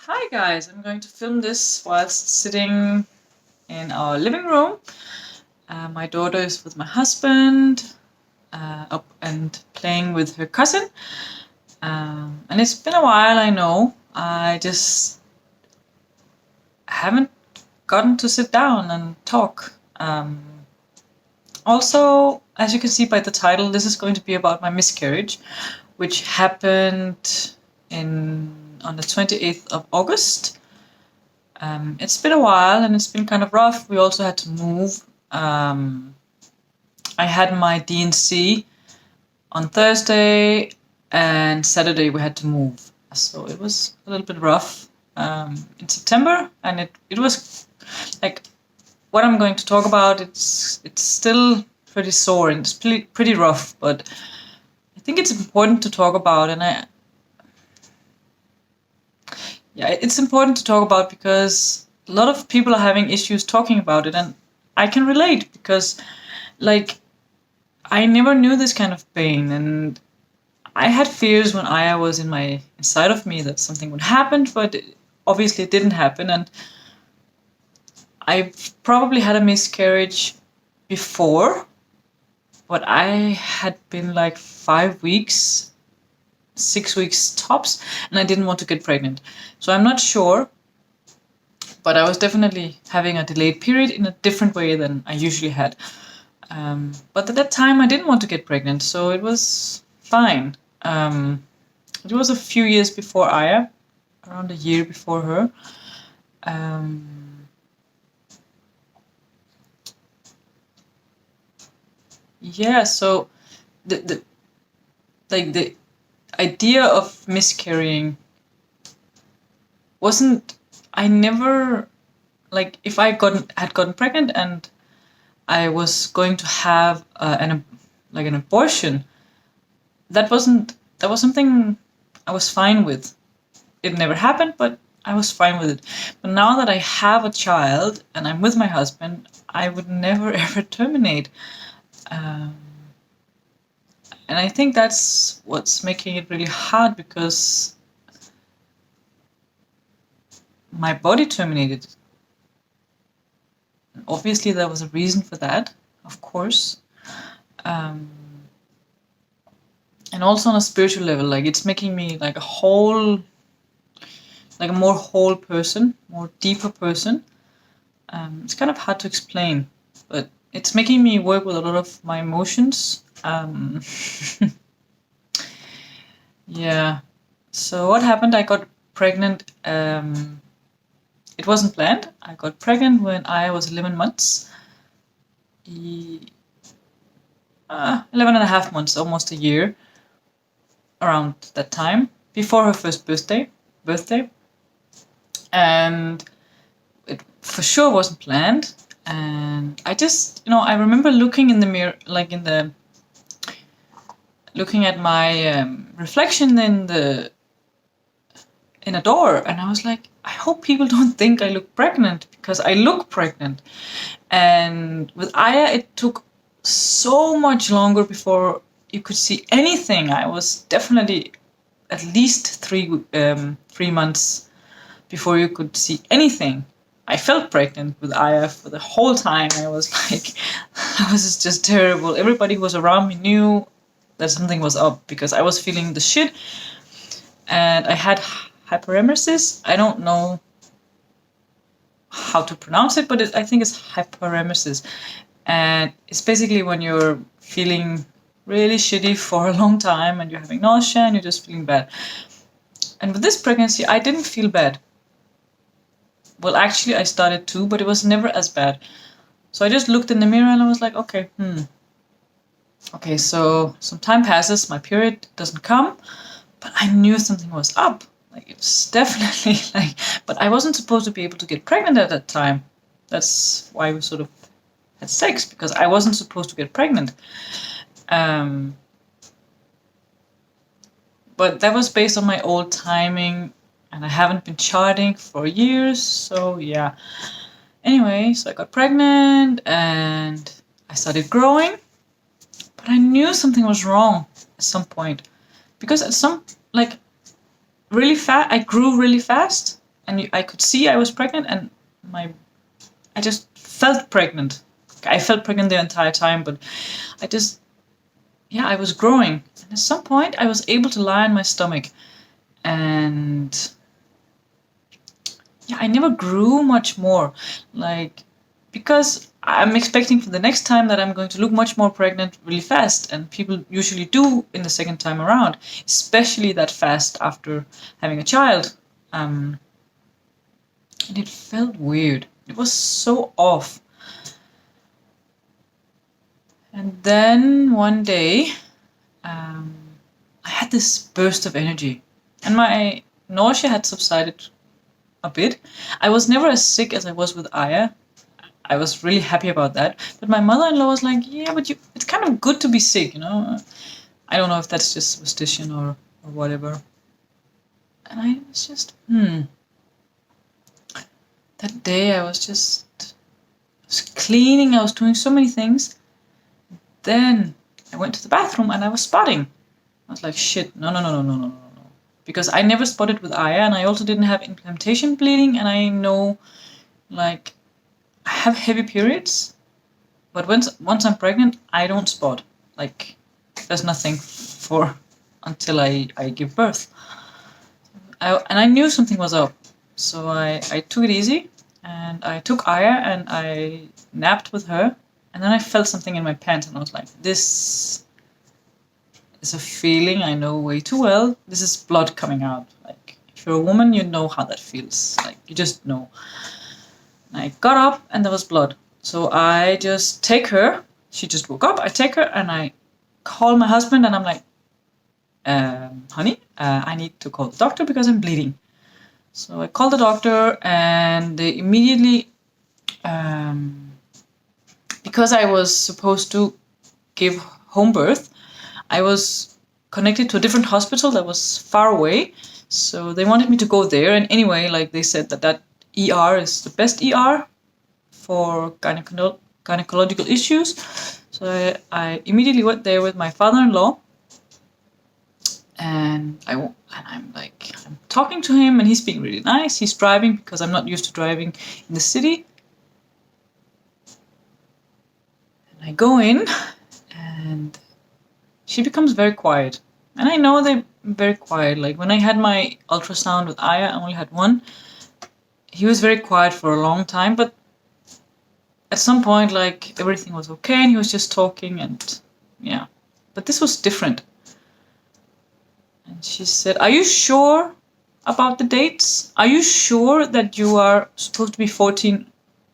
Hi guys, I'm going to film this whilst sitting in our living room. My daughter is with my husband up and playing with her cousin. And it's been a while, I know. I just haven't gotten to sit down and talk. Also, as you can see by the title, this is going to be about my miscarriage, which happened on the 28th of August. It's been a while and it's been kind of rough. We also had to move. I had my D&C on Thursday, and Saturday we had to move. So it was a little bit rough in September, and it was like what I'm going to talk about. It's still pretty sore and it's pretty rough, but I think it's important to talk about, and it's important to talk about because a lot of people are having issues talking about it, and I can relate because, like, I never knew this kind of pain, and I had fears when Aya was inside of me that something would happen, but obviously it didn't happen, and I've probably had a miscarriage before, but I had been like 5 weeks, 6 weeks tops, and I didn't want to get pregnant. So I'm not sure, but I was definitely having a delayed period in a different way than I usually had. But at that time, I didn't want to get pregnant, so it was fine. It was a few years before Aya, around a year before her. So the idea of miscarrying wasn't. I never, like, if I had gotten pregnant and I was going to have an abortion, that was something I was fine with. It never happened, but I was fine with it. But now that I have a child and I'm with my husband, I would never ever terminate. And I think that's what's making it really hard, because my body terminated. Obviously, there was a reason for that, of course. And also on a spiritual level, like, it's making me like a more whole person, more deeper person. It's kind of hard to explain, but it's making me work with a lot of my emotions. Yeah. So what happened? I got pregnant. It wasn't planned. I got pregnant when I was 11 months. 11 and a half months, almost a year, around that time, before her first birthday. And it for sure wasn't planned. And I just, I remember looking in the mirror, like looking at my reflection in a door, and I was like, I hope people don't think I look pregnant, because I look pregnant. And with Aya, it took so much longer before you could see anything. I was definitely at least 3 months before you could see anything. I felt pregnant with Aya for the whole time. I was like, I was just terrible. Everybody who was around me knew that something was up, because I was feeling the shit. And I had hyperemesis. I don't know how to pronounce it, but I think it's hyperemesis. And it's basically when you're feeling really shitty for a long time and you're having nausea and you're just feeling bad. And with this pregnancy, I didn't feel bad. Well, actually, I started to, but it was never as bad. So I just looked in the mirror and I was like, okay, so some time passes, my period doesn't come, but I knew something was up. Like, it was definitely like, but I wasn't supposed to be able to get pregnant at that time. That's why we sort of had sex, because I wasn't supposed to get pregnant. But that was based on my old timing, and I haven't been charting for years, so yeah. Anyway, so I got pregnant and I started growing, but I knew something was wrong at some point, because at some, like, really fast, I grew really fast, and I could see I was pregnant, and I just felt pregnant. I felt pregnant the entire time, but I was growing. And at some point, I was able to lie on my stomach, and I never grew much more, like, because I'm expecting for the next time that I'm going to look much more pregnant really fast, and people usually do in the second time around, especially that fast after having a child. And it felt weird. It was so off. And then one day, I had this burst of energy, and my nausea had subsided a bit. I was never as sick as I was with Aya. I was really happy about that. But my mother-in-law was like, yeah, but it's kind of good to be sick, I don't know if that's just superstition or whatever. And I was just, That day I was cleaning, I was doing so many things. Then I went to the bathroom and I was spotting. I was like, shit, no. Because I never spotted with Aya, and I also didn't have implantation bleeding, and I know, like, I have heavy periods, but once I'm pregnant, I don't spot. Like, there's nothing until I give birth. And I knew something was up, so I took it easy, and I took Aya and I napped with her, and then I felt something in my pants, and I was like, this is a feeling I know way too well. This is blood coming out. Like, if you're a woman, you know how that feels. Like, you just know. And I got up and there was blood. So I just take her. She just woke up. I take her and I call my husband, and I'm like, honey, I need to call the doctor because I'm bleeding. So I called the doctor, and they immediately, because I was supposed to give home birth, I was connected to a different hospital that was far away. So they wanted me to go there. And anyway, like, they said that ER is the best ER for gynecological issues. So I immediately went there with my father-in-law. And I'm talking to him, and he's being really nice. He's driving because I'm not used to driving in the city. And I go in, and she becomes very quiet. And I know they're very quiet. Like, when I had my ultrasound with Aya, I only had one. He was very quiet for a long time, but at some point, like, everything was okay, and he was just talking, and yeah. But this was different. And she said, are you sure about the dates? Are you sure that you are supposed to be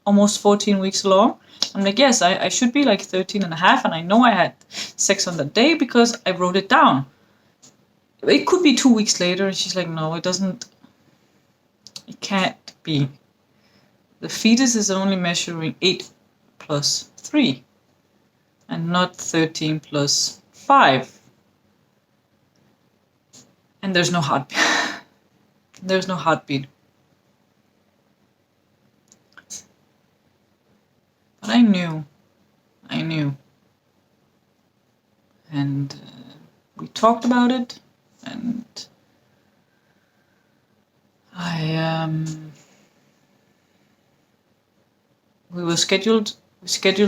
almost 14 weeks along? I'm like, yes, I should be like 13 and a half, and I know I had sex on that day because I wrote it down. It could be 2 weeks later. And she's like, no, it can't be. The fetus is only measuring 8 plus 3 and not 13 plus 5. And there's no heartbeat. There's no heartbeat. But I knew. And we talked about it, and we scheduled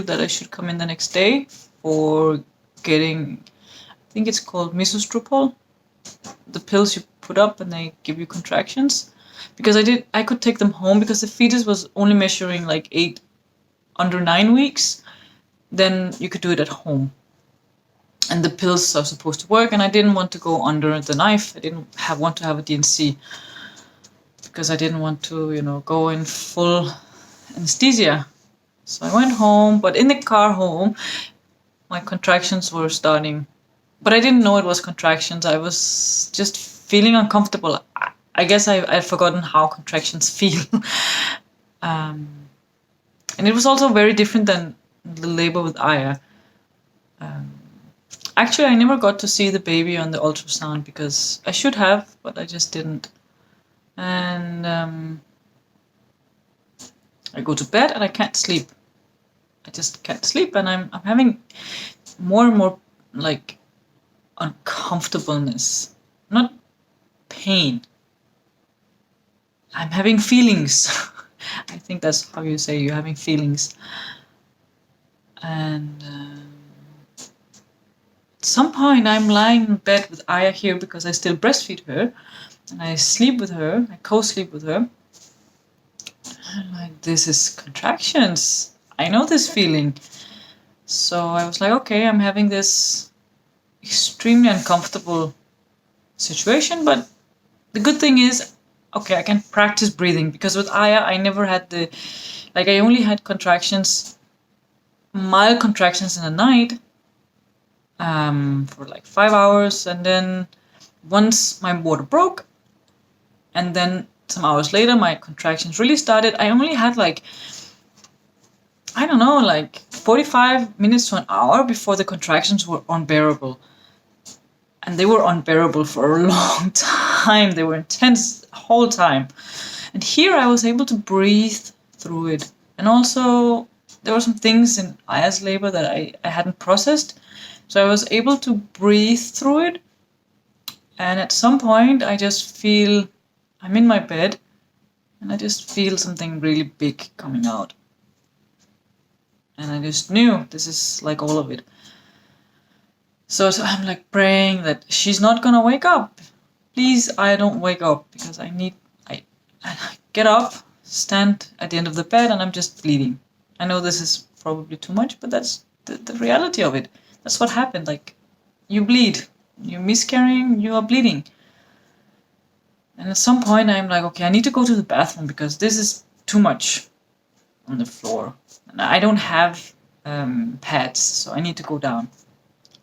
that I should come in the next day for getting, I think it's called misostrupol, the pills you put up and they give you contractions. Because I could take them home because the fetus was only measuring like 8 under 9 weeks. Then you could do it at home. And the pills are supposed to work, and I didn't want to go under the knife. I didn't want to have a DNC because I didn't want to, go in full anesthesia. So I went home, but in the car home, my contractions were starting. But I didn't know it was contractions. I was just feeling uncomfortable. I guess I'd forgotten how contractions feel. And it was also very different than the labor with Aya. Actually, I never got to see the baby on the ultrasound because I should have, but I just didn't. And I go to bed and I can't sleep. I just can't sleep, and I'm having more and more like uncomfortableness, not pain. I'm having feelings. I think that's how you say you're having feelings. And at some point, I'm lying in bed with Aya here because I still breastfeed her, and I sleep with her. I co-sleep with her. I'm like, this is contractions. I know this feeling. So I was like, okay, I'm having this extremely uncomfortable situation, but the good thing is, okay, I can practice breathing, because with Aya, I never had I only had contractions, mild contractions in the night, for like 5 hours, and then once my water broke, and then some hours later, my contractions really started. I only had like 45 minutes to an hour before the contractions were unbearable. And they were unbearable for a long time. They were intense the whole time. And here I was able to breathe through it. And also, there were some things in Aya's labor that I hadn't processed. So I was able to breathe through it. And at some point, I just feel I'm in my bed, and I just feel something really big coming out. And I just knew this is like all of it. So I'm like praying that she's not gonna wake up. Please, I don't wake up, because I get up, stand at the end of the bed, and I'm just bleeding. I know this is probably too much, but that's the reality of it. That's what happened. Like, you bleed, you're miscarrying, you are bleeding. And at some point, I'm like, okay, I need to go to the bathroom, because this is too much on the floor. And I don't have pads, so I need to go down.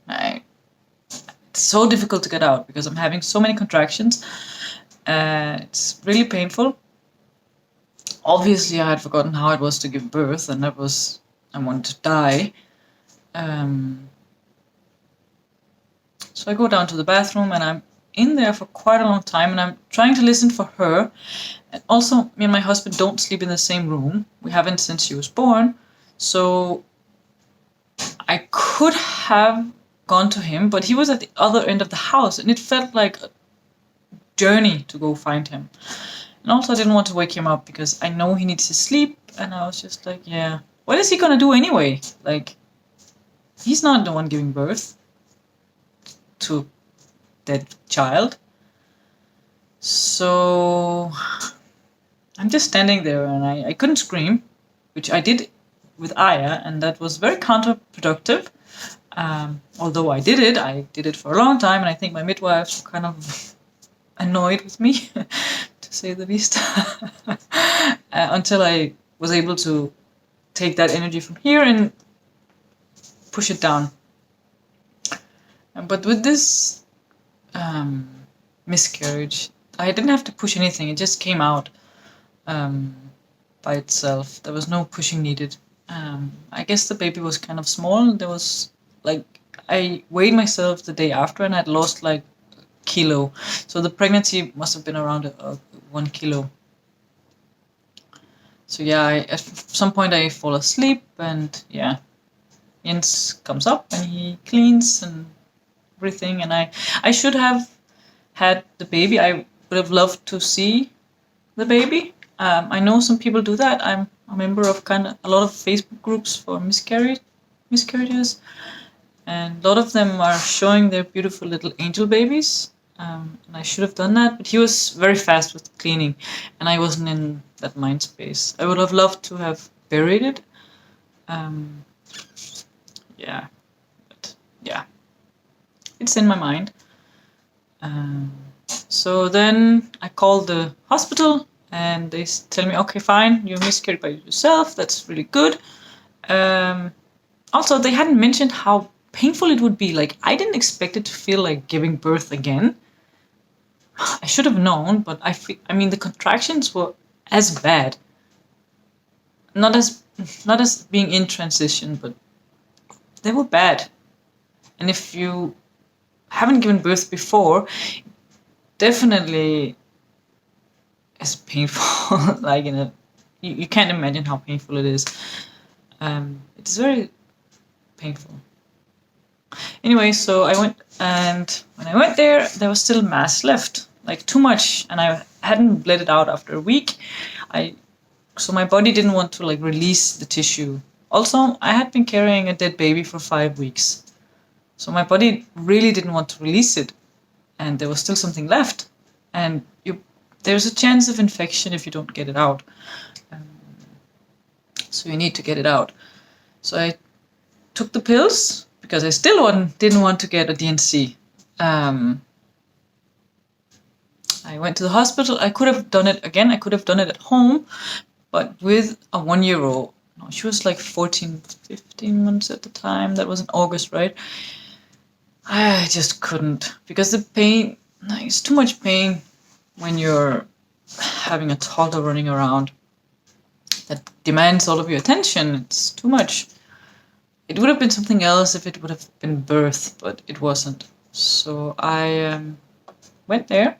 It's so difficult to get out because I'm having so many contractions. It's really painful. Obviously, I had forgotten how it was to give birth, and I wanted to die. So I go down to the bathroom, and I'm in there for quite a long time, and I'm trying to listen for her. And also, me and my husband don't sleep in the same room. We haven't since she was born. So I could have gone to him, but he was at the other end of the house, and it felt like a journey to go find him. And also, I didn't want to wake him up, because I know he needs to sleep, and I was just like, yeah, what is he gonna do anyway? Like, he's not the one giving birth to a dead child. So I'm just standing there, and I couldn't scream, which I did with Aya, and that was very counterproductive. Although I did it for a long time, and I think my midwives were kind of annoyed with me, to say the least, until I was able to take that energy from here and push it down. But with this miscarriage, I didn't have to push anything. It just came out by itself. There was no pushing needed. I guess the baby was kind of small. There was I weighed myself the day after, and I'd lost like a kilo. So the pregnancy must have been around 1 kilo. So yeah, at some point I fall asleep, and yeah, Jens comes up and he cleans and everything. And I should have had the baby. I would have loved to see the baby. I know some people do that. I'm a member of a lot of Facebook groups for miscarriages. And a lot of them are showing their beautiful little angel babies. And I should have done that, but he was very fast with cleaning, and I wasn't in that mind space. I would have loved to have buried it. Yeah, but yeah, it's in my mind. So then I called the hospital, and they tell me, okay, fine, you miscarried by yourself. That's really good. Also, they hadn't mentioned how painful it would be. Like, I didn't expect it to feel like giving birth again. I should have known, but I mean, the contractions were as bad. Not as being in transition, but they were bad. And if you haven't given birth before, definitely is painful. Like, you can't imagine how painful it is. It's very painful. Anyway, so I went, and when I went there was still mass left, like too much, and I hadn't bled it out after a week. So my body didn't want to like release the tissue. Also, I had been carrying a dead baby for 5 weeks. So my body really didn't want to release it. And there was still something left. And there's a chance of infection if you don't get it out. So you need to get it out. So I took the pills because I still didn't want to get a D&C. I went to the hospital. I could have done it again. I could have done it at home, but with a 1-year-old. No, she was like 14, 15 months at the time. That was in August, right? I just couldn't, because the pain, it's too much pain when you're having a toddler running around that demands all of your attention. It's too much. It would have been something else if it would have been birth, but it wasn't. So I went there,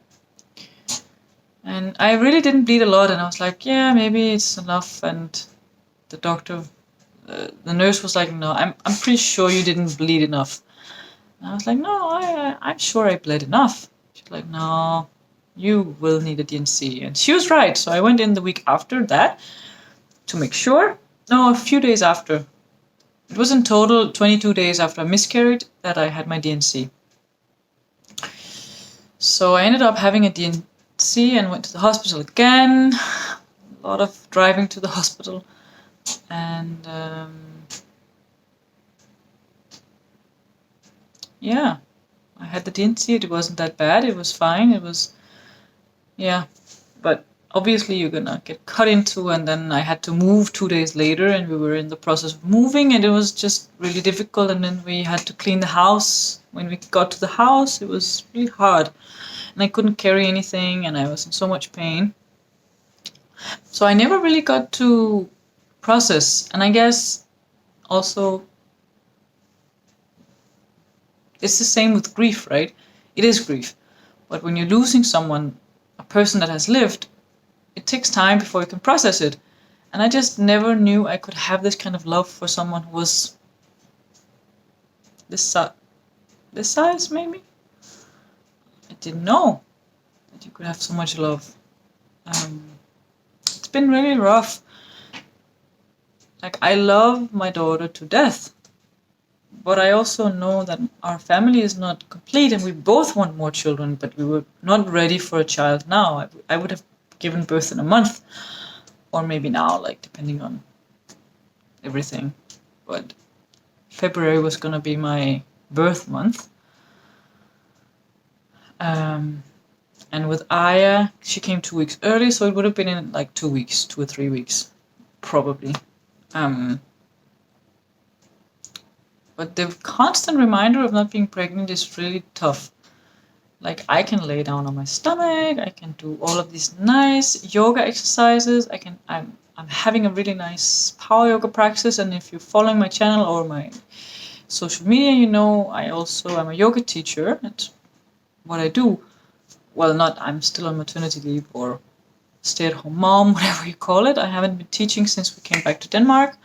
and I really didn't bleed a lot, and I was like, yeah, maybe it's enough. And the doctor, the nurse was like, no, I'm pretty sure you didn't bleed enough. And I was like, no, I'm sure I bled enough. She's like, no, you will need a D&C. And she was right. So I went in the week after that to make sure. No, a few days after. It was in total 22 days after I miscarried that I had my D&C. So I ended up having a D&C and went to the hospital again. A lot of driving to the hospital. And yeah, I had the D&C. It wasn't that bad. It was fine. It was, yeah. But obviously you're gonna get cut into, and then I had to move 2 days later, and we were in the process of moving, and it was just really difficult. And then we had to clean the house. When we got to the house, it was really hard, and I couldn't carry anything, and I was in so much pain. So I never really got to process. And I guess also it's the same with grief, right? It is grief. But when you're losing someone, a person that has lived, it takes time before you can process it. And I just never knew I could have this kind of love for someone who was this size, maybe? I didn't know that you could have so much love. It's been really rough. Like, I love my daughter to death. But I also know that our family is not complete, and we both want more children, but we were not ready for a child now. I would have given birth in a month, or maybe now, like, depending on everything. But February was going to be my birth month. And with Aya, she came 2 weeks early, so it would have been in like 2 weeks, 2 or 3 weeks, probably. But the constant reminder of not being pregnant is really tough. Like, I can lay down on my stomach, I can do all of these nice yoga exercises, I'm having a really nice power yoga practice, and if you're following my channel or my social media, you know I also am a yoga teacher. That's what I do. Well, I'm still on maternity leave or stay-at-home mom, whatever you call it. I haven't been teaching since we came back to Denmark.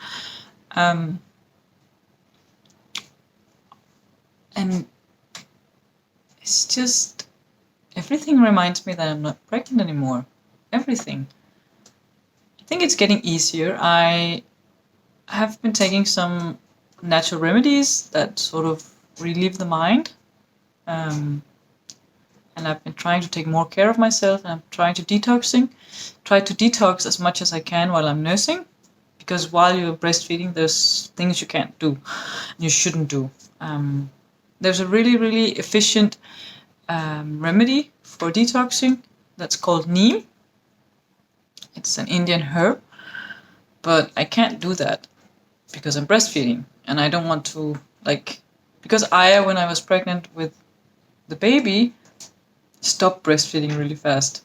And it's just, everything reminds me that I'm not pregnant anymore. Everything. I think it's getting easier. I have been taking some natural remedies that sort of relieve the mind. And I've been trying to take more care of myself, and I'm try to detox as much as I can while I'm nursing, because while you're breastfeeding, there's things you can't do, and you shouldn't do. There's a really, really efficient remedy for detoxing that's called neem. It's an Indian herb, but I can't do that because I'm breastfeeding, and I don't want to, because Aya, when I was pregnant with the baby, stopped breastfeeding really fast.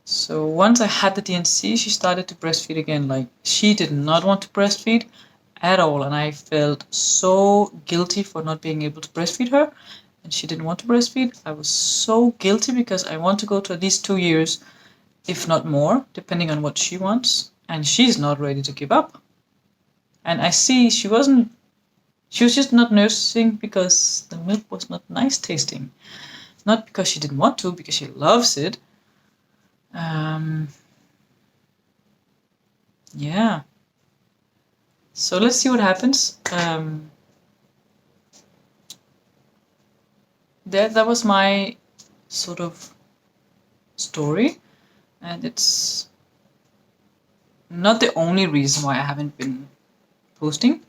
So once I had the D&C, she started to breastfeed again. Like, she did not want to breastfeed at all, and I felt so guilty for not being able to breastfeed her, and she didn't want to breastfeed. I was so guilty because I want to go to at least 2 years, if not more, depending on what she wants, and she's not ready to give up. And I see she was just not nursing because the milk was not nice tasting. Not because she didn't want to, because she loves it. Yeah. So let's see what happens. That was my sort of story, and it's not the only reason why I haven't been posting.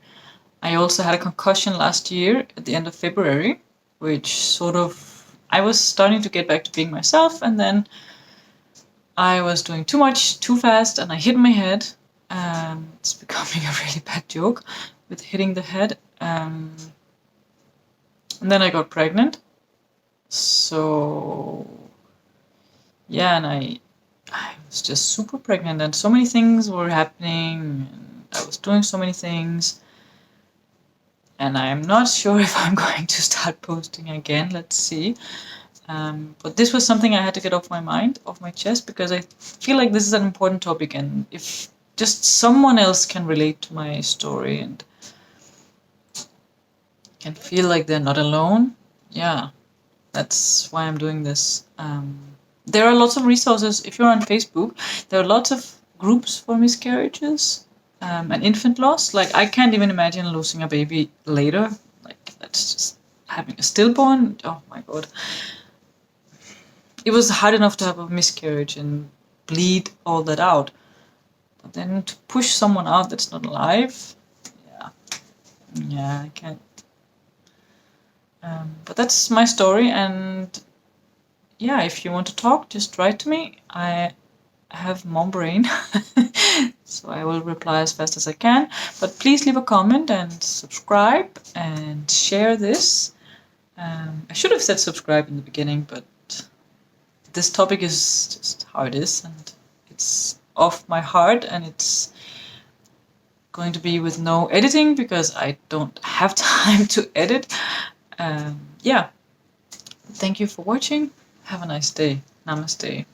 I also had a concussion last year at the end of February, which sort of, I was starting to get back to being myself, and then I was doing too much too fast and I hit my head. It's becoming a really bad joke with hitting the head. And then I got pregnant. So yeah, and I was just super pregnant, and so many things were happening, and I was doing so many things. And I'm not sure if I'm going to start posting again. Let's see. But this was something I had to get off my mind, off my chest, because I feel like this is an important topic, and if just someone else can relate to my story and can feel like they're not alone, yeah, that's why I'm doing this. There are lots of resources. If you're on Facebook, there are lots of groups for miscarriages and infant loss. Like, I can't even imagine losing a baby later. Like, that's just having a stillborn. Oh my God. It was hard enough to have a miscarriage and bleed all that out. But then to push someone out that's not alive, yeah, I can't. But that's my story, and yeah, if you want to talk, just write to me. I have mom brain, so I will reply as fast as I can. But please leave a comment and subscribe and share this. I should have said subscribe in the beginning, but this topic is just how it is, and it's off my heart, and it's going to be with no editing because I don't have time to edit. Yeah. Thank you for watching. Have a nice day. Namaste.